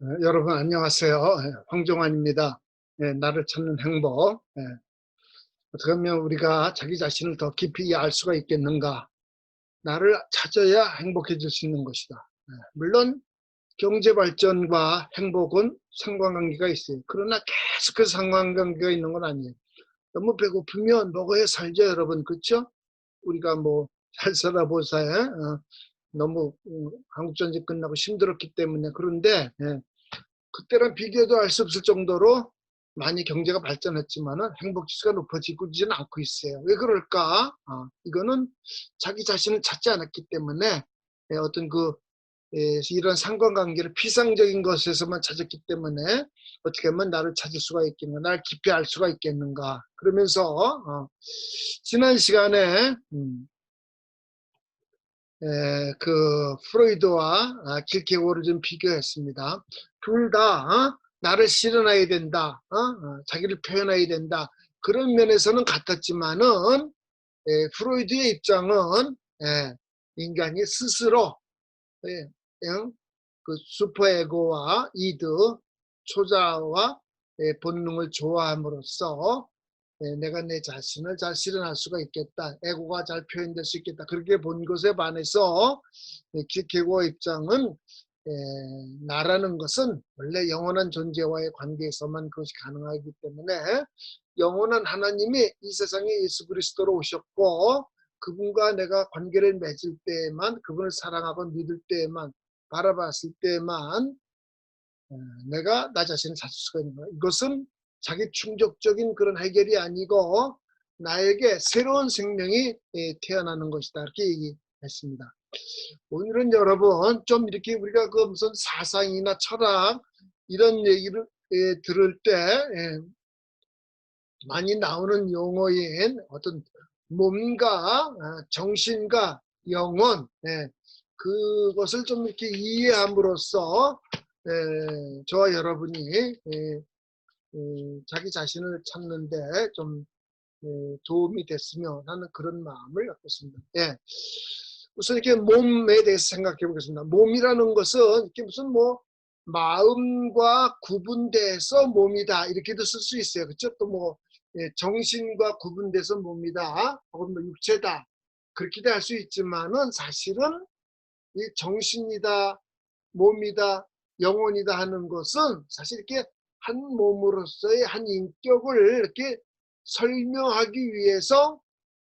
여러분 안녕하세요. 황종환입니다. 나를 찾는 행복. 어떻게 하면 우리가 자기 자신을 더 깊이 알 수가 있겠는가? 나를 찾아야 행복해질 수 있는 것이다. 물론 경제 발전과 행복은 상관관계가 있어요. 그러나 계속 그 상관관계가 있는 건 아니에요. 너무 배고프면 먹어야 살죠, 여러분. 그렇죠? 우리가 뭐 잘 살아보사에 너무 한국전쟁 끝나고 힘들었기 때문에. 그런데 그때랑 비교도 할 수 없을 정도로 많이 경제가 발전했지만은 행복지수가 높아지고 있지는 않고 있어요. 왜 그럴까? 이거는 자기 자신을 찾지 않았기 때문에 어떤 이런 상관관계를 피상적인 것에서만 찾았기 때문에 어떻게 하면 나를 찾을 수가 있겠는가, 나를 깊이 알 수가 있겠는가. 그러면서 지난 시간에 프로이드와 길케고르를 좀 비교했습니다. 둘 다 나를 실현해야 된다, 자기를 표현해야 된다. 그런 면에서는 같았지만은 프로이드의 입장은 인간이 스스로 그 슈퍼에고와 이드, 초자와 본능을 좋아함으로써 내가 내 자신을 잘 실현할 수가 있겠다. 에고가 잘 표현될 수 있겠다. 그렇게 본 것에 반해서 길케고르 입장은 나라는 것은 원래 영원한 존재와의 관계에서만 그것이 가능하기 때문에 영원한 하나님이 이 세상에 예수 그리스도로 오셨고 그분과 내가 관계를 맺을 때에만, 그분을 사랑하고 믿을 때에만, 바라봤을 때에만 내가 나 자신을 찾을 수가 있는 거야. 이것은 자기 충족적인 그런 해결이 아니고 나에게 새로운 생명이 태어나는 것이다. 이렇게 얘기했습니다. 오늘은 여러분 좀 이렇게 우리가 그 무슨 사상이나 철학 이런 얘기를 들을 때 많이 나오는 용어인 어떤 몸과 정신과 영혼, 그것을 좀 이렇게 이해함으로써 저와 여러분이 자기 자신을 찾는데 좀 도움이 됐으면 하는 그런 마음을 갖고 있습니다. 우선 이렇게 몸에 대해서 생각해 보겠습니다. 몸이라는 것은 이렇게 무슨 뭐 마음과 구분돼서 몸이다 이렇게도 쓸 수 있어요. 그렇죠? 또 뭐 정신과 구분돼서 몸이다 혹은 뭐 육체다 그렇게도 할 수 있지만은 사실은 이 정신이다, 몸이다, 영혼이다 하는 것은 사실 이렇게 한 몸으로서의 한 인격을 이렇게 설명하기 위해서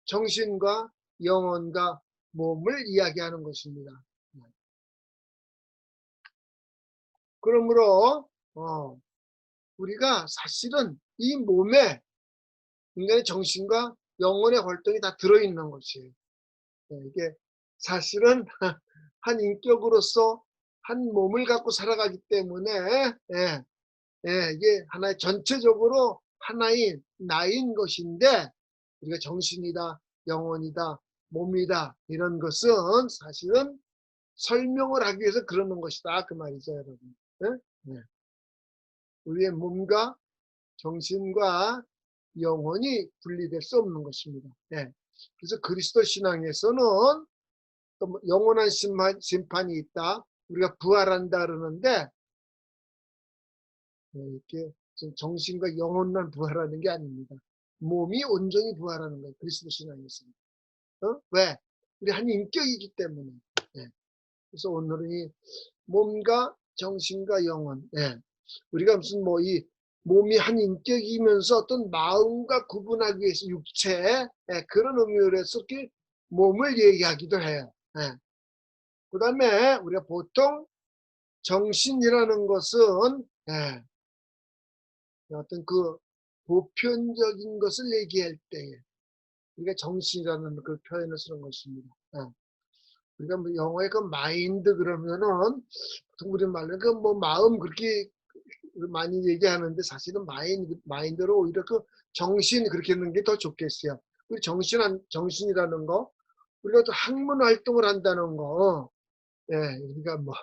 정신과 영혼과 몸을 이야기하는 것입니다. 그러므로 우리가 사실은 이 몸에 인간의 정신과 영혼의 활동이 다 들어있는 것이에요. 이게 사실은 한 인격으로서 한 몸을 갖고 살아가기 때문에 이게 하나의 전체적으로 하나의 나인 것인데 우리가 정신이다, 영혼이다, 몸이다 이런 것은 사실은 설명을 하기 위해서 그러는 것이다 그 말이죠, 여러분. 우리의 몸과 정신과 영혼이 분리될 수 없는 것입니다. 그래서 그리스도 신앙에서는 또 영원한 심판이 있다. 우리가 부활한다 그러는데 이렇게 정신과 영혼만 부활하는 게 아닙니다. 몸이 온전히 부활하는 거예요. 그리스도 신앙에서는. 왜? 우리 한 인격이기 때문에. 그래서 오늘은 이 몸과 정신과 영혼. 우리가 무슨 뭐 이 몸이 한 인격이면서 어떤 마음과 구분하기 위해서 육체 그런 의미로 해서 이렇게 몸을 얘기하기도 해요. 그 다음에 우리가 보통 정신이라는 것은 어떤 그 보편적인 것을 얘기할 때 우리가 정신이라는 그 표현을 쓰는 것입니다. 우리가 뭐 영어에 그 마인드 그러면은 보통 우리말로 그 뭐 마음 그렇게 많이 얘기하는데 사실은 마인드로 오히려 그 정신 그렇게 하는 게 더 좋겠어요. 우리 정신이라는 거 우리가 또 학문 활동을 한다는 거, 우리가 뭐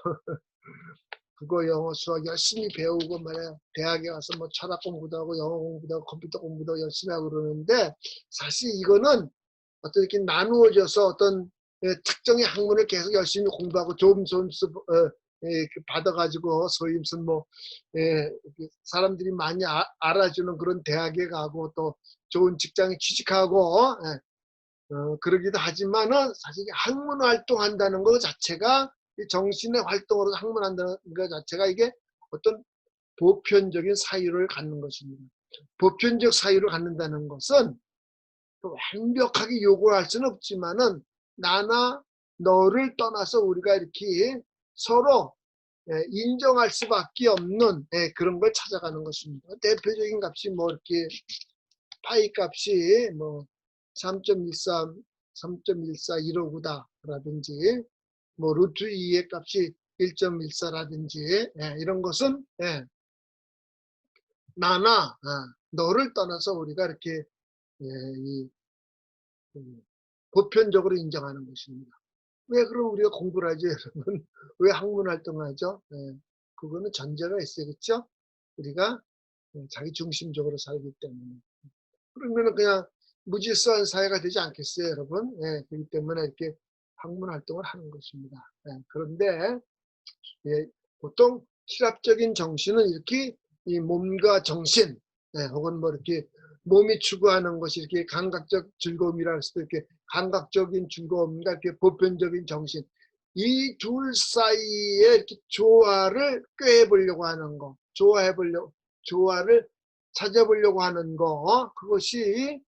국어, 영어, 수학 열심히 배우고 말이야 대학에 와서 뭐 철학 공부도 하고 영어 공부도 하고 컴퓨터 공부도 열심히 하고 그러는데 사실 이거는 어떤 이렇게 나누어져서 어떤 특정의 학문을 계속 열심히 공부하고 좋은 점수 받아가지고 소위 무슨 뭐 사람들이 많이 알아주는 그런 대학에 가고 또 좋은 직장에 취직하고 그러기도 하지만은 사실 학문 활동한다는 것 자체가 이 정신의 활동으로 학문한다는 것 자체가 이게 어떤 보편적인 사유를 갖는 것입니다. 보편적 사유를 갖는다는 것은 또 완벽하게 요구할 수는 없지만은 나나 너를 떠나서 우리가 이렇게 서로 인정할 수밖에 없는 그런 걸 찾아가는 것입니다. 대표적인 값이 뭐 이렇게 파이 값이 뭐 3.13, 3.14, 159다라든지 뭐 루트 2의 값이 1.14라든지 이런 것은 나나 너를 떠나서 우리가 이렇게 이 보편적으로 인정하는 것입니다. 왜 그럼 우리가 공부를 하죠, 여러분? 왜 학문 활동하죠? 그거는 전제가 있어요, 그렇죠? 우리가 자기 중심적으로 살기 때문에. 그러면은 그냥 무질서한 사회가 되지 않겠어요, 여러분? 그렇기 때문에 이렇게 학문 활동을 하는 것입니다. 그런데 보통 실합적인 정신은 이렇게 이 몸과 정신, 혹은 뭐 이렇게 몸이 추구하는 것이 이렇게 감각적 즐거움이라 해서 이렇게 감각적인 즐거움과 이렇게 보편적인 정신, 이 둘 사이에 이렇게 조화를 꾀해보려고 하는 거, 조화를 찾아보려고 하는 거, 그것이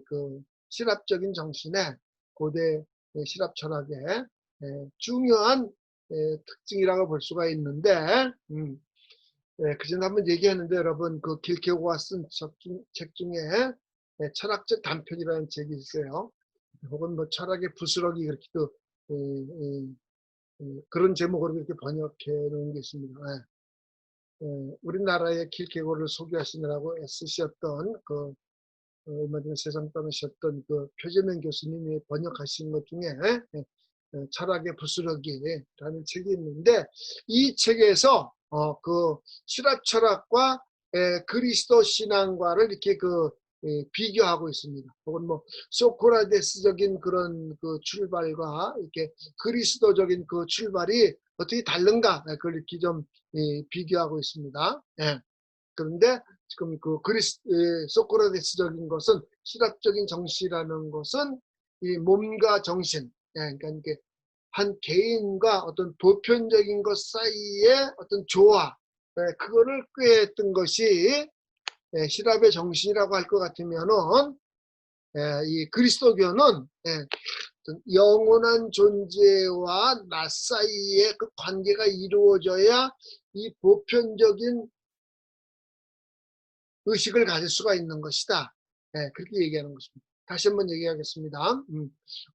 그 실합적인 정신의 고대 실합 철학의 중요한 특징이라고 볼 수가 있는데, 그 전에 한번 얘기했는데 여러분 그 길케고가 쓴 책 중에 철학적 단편이라는 책이 있어요. 혹은 뭐 철학의 부스러기 그렇게도 그런 제목으로 이렇게 번역해 놓은 게 있습니다. 우리나라의 길케고를 소개하시느라고 애쓰셨던 그 얼마 전에 세상 떠나셨던 그 표재명 교수님이 번역하신 것 중에 철학의 부스러기라는 책이 있는데 이 책에서 그 실합 철학과 그리스도 신앙과를 이렇게 비교하고 있습니다. 혹은 뭐 소크라테스적인 그런 그 출발과 이렇게 그리스도적인 그 출발이 어떻게 다른가 그걸 이렇게 좀 비교하고 있습니다. 그런데 지금 그 소크라테스적인 것은 실학적인 정신이라는 것은 이 몸과 정신, 그러니까 이게 한 개인과 어떤 보편적인 것 사이의 어떤 조화, 그거를 꾀했던 것이 실합의 정신이라고 할 것 같으면은 이 그리스도교는 영원한 존재와 나 사이의 그 관계가 이루어져야 이 보편적인 의식을 가질 수가 있는 것이다. 그렇게 얘기하는 것입니다. 다시 한번 얘기하겠습니다.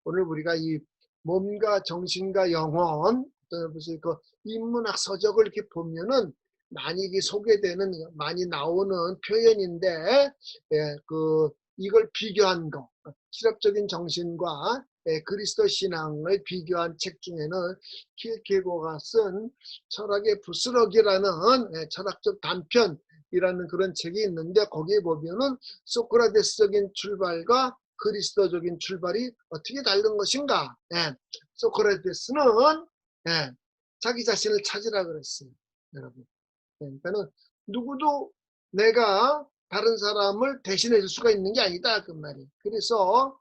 오늘 우리가 이 몸과 정신과 영혼, 무슨 그 인문학 서적을 이렇게 보면은 많이 소개되는, 많이 나오는 표현인데, 이걸 비교한 거, 실업적인 정신과 그리스도 신앙을 비교한 책 중에는 킬케고가 쓴 철학의 부스러기라는 철학적 단편, 이라는 그런 책이 있는데 거기에 보면은 소크라테스적인 출발과 그리스도적인 출발이 어떻게 다른 것인가. 소크라테스는 자기 자신을 찾으라 그랬어요, 여러분. 그러니까는 누구도 내가 다른 사람을 대신해 줄 수가 있는 게 아니다 그 말이에요. 그래서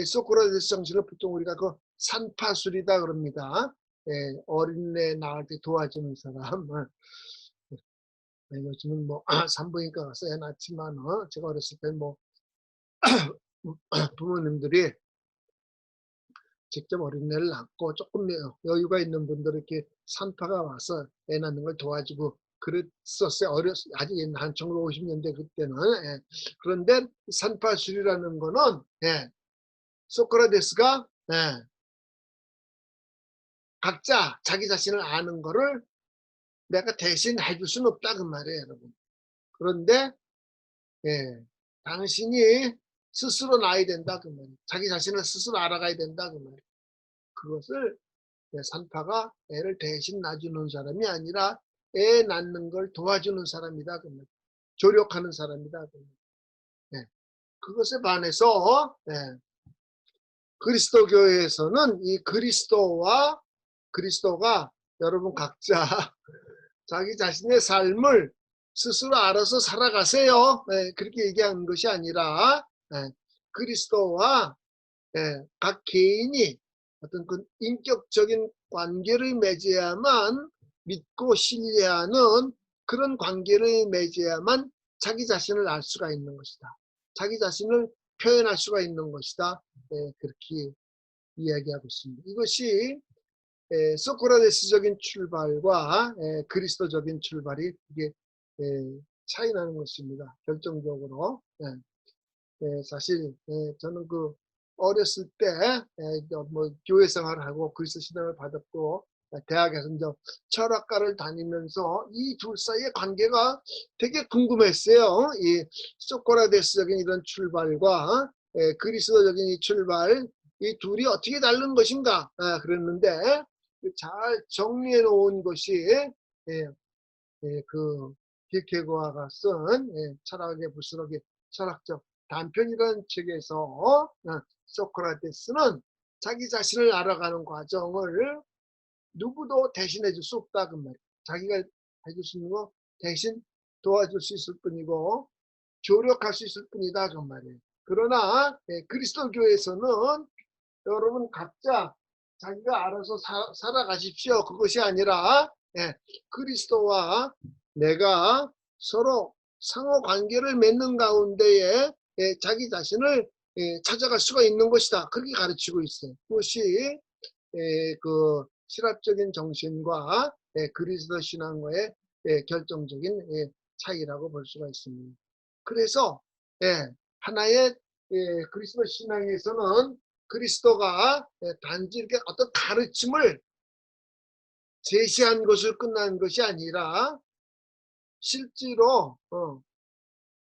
소크라테스 정신을 보통 우리가 그 산파술이다 그럽니다. 어린애 낳을 때 도와주는 사람. 요즘은 뭐 산부인과 가서 애 낳지만 제가 어렸을 때 뭐 부모님들이 직접 어린애를 낳고 조금 여유가 있는 분들 이렇게 산파가 와서 애 낳는 걸 도와주고 그랬었어요. 아주 옛날 한 1950년대 그때는. 그런데 산파술이라는 거는 소크라테스가 각자 자기 자신을 아는 거를 내가 대신 해줄 수는 없다 그 말이에요, 여러분. 그런데 당신이 스스로 나야 된다 그 말이에요. 자기 자신을 스스로 알아가야 된다 그 말이에요. 그것을 산파가 애를 대신 낳아주는 사람이 아니라 애 낳는 걸 도와주는 사람이다 그 말이에요. 조력하는 사람이다 그 말이에요. 그것에 반해서 그리스도교에서는 이 그리스도가 여러분 각자 자기 자신의 삶을 스스로 알아서 살아가세요. 그렇게 얘기하는 것이 아니라 그리스도와 각 개인이 어떤 그 인격적인 관계를 맺어야만 믿고 신뢰하는 그런 관계를 맺어야만 자기 자신을 알 수가 있는 것이다. 자기 자신을 표현할 수가 있는 것이다. 그렇게 이야기하고 있습니다. 이것이 소크라테스적인 출발과 그리스도적인 출발이 이게 차이 나는 것입니다. 결정적으로. 사실 저는 그 어렸을 때 뭐 교회 생활을 하고 그리스도 신앙을 받았고 대학에서 이제 철학과를 다니면서 이 둘 사이의 관계가 되게 궁금했어요. 이 소크라테스적인 이런 출발과 그리스도적인 이 출발, 이 둘이 어떻게 다른 것인가 그랬는데 잘 정리해 놓은 것이 그 킬케고아가 쓴 철학의 부스러기 철학적 단편이라는 책에서 소크라테스는 자기 자신을 알아가는 과정을 누구도 대신해 줄 수 없다 그 말이에요. 자기가 해줄 수 있는 거 대신 도와줄 수 있을 뿐이고 조력할 수 있을 뿐이다 그 말이에요. 그러나 그리스도 교회에서는 여러분 각자 자기가 알아서 살아가십시오. 그것이 아니라 그리스도와 내가 서로 상호 관계를 맺는 가운데에 자기 자신을 찾아갈 수가 있는 것이다. 그렇게 가르치고 있어요. 그것이 그 신학적인 정신과 그리스도 신앙과의 결정적인 차이라고 볼 수가 있습니다. 그래서 하나의 그리스도 신앙에서는 그리스도가 단지 이렇게 어떤 가르침을 제시한 것을 끝난 것이 아니라 실제로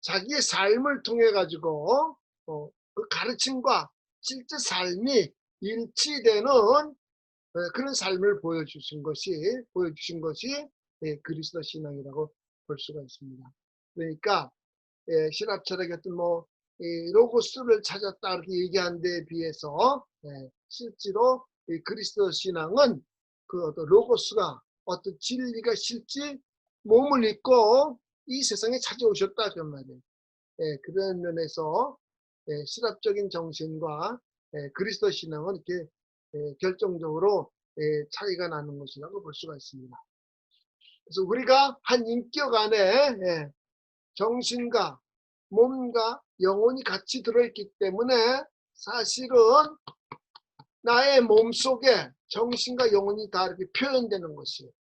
자기의 삶을 통해 가지고 그 가르침과 실제 삶이 일치되는 그런 삶을 보여주신 것이 그리스도 신앙이라고 볼 수가 있습니다. 그러니까 신학 철학의 어떤 뭐 로고스를 찾았다 이렇게 얘기한 데 비해서 실제로 그리스도 신앙은 그 어떤 로고스가 어떤 진리가 실제 몸을 입고 이 세상에 찾아오셨다 그 말이에요. 그런 면에서 신학적인 정신과 그리스도 신앙은 이렇게 결정적으로 차이가 나는 것이라고 볼 수가 있습니다. 그래서 우리가 한 인격 안에 정신과 몸과 영혼이 같이 들어있기 때문에 사실은 나의 몸속에 정신과 영혼이 다 이렇게 표현되는 것이에요.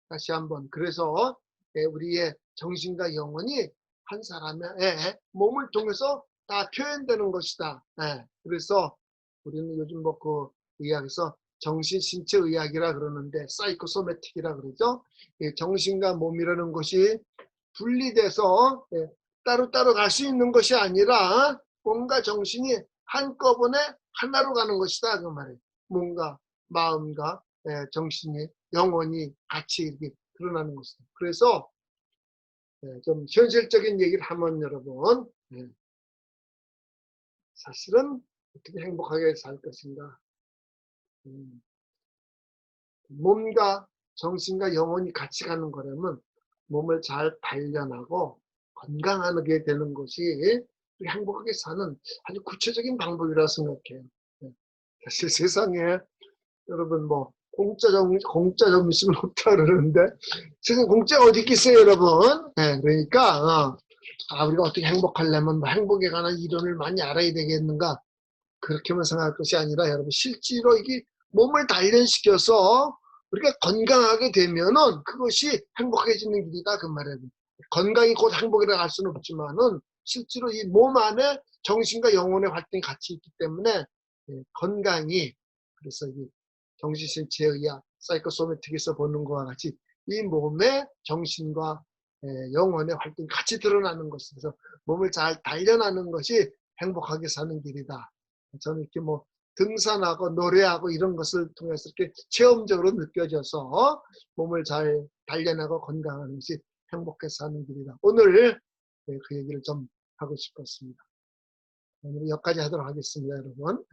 다시 한번 그래서 우리의 정신과 영혼이 한 사람의 몸을 통해서 다 표현되는 것이다. 그래서 우리는 요즘 뭐 그 의학에서 정신신체의학이라 그러는데 사이코소매틱이라 그러죠. 정신과 몸이라는 것이 분리돼서 따로따로 갈 수 있는 것이 아니라 몸과 정신이 한꺼번에 하나로 가는 것이다 그 말이에요. 몸과 마음과 정신이 영혼이 같이 이렇게 드러나는 것이다. 그래서 좀 현실적인 얘기를 하면 여러분 사실은 어떻게 행복하게 살 것인가. 몸과 정신과 영혼이 같이 가는 거라면 몸을 잘 단련하고 건강하게 되는 것이 행복하게 사는 아주 구체적인 방법이라고 생각해요. 사실 세상에 여러분 뭐 공짜 점심은 없다 그러는데 세상에 공짜가 어디 있겠어요 여러분. 그러니까 우리가 어떻게 행복하려면 뭐 행복에 관한 이론을 많이 알아야 되겠는가 그렇게만 생각할 것이 아니라 여러분 실제로 이게 몸을 단련시켜서 우리가 건강하게 되면은 그것이 행복해지는 길이다 그 말이에요. 건강이 곧 행복이라고 할 수는 없지만은 실제로 이 몸 안에 정신과 영혼의 활동이 같이 있기 때문에 건강이 그래서 이 정신신체의학 사이코소매틱에서 보는 것과 같이 이 몸의 정신과 영혼의 활동이 같이 드러나는 것에서 몸을 잘 단련하는 것이 행복하게 사는 길이다. 저는 이렇게 뭐 등산하고 노래하고 이런 것을 통해서 이렇게 체험적으로 느껴져서 몸을 잘 단련하고 건강하는 것이 행복해 사는 길이다. 오늘 그 얘기를 좀 하고 싶었습니다. 오늘 여기까지 하도록 하겠습니다, 여러분.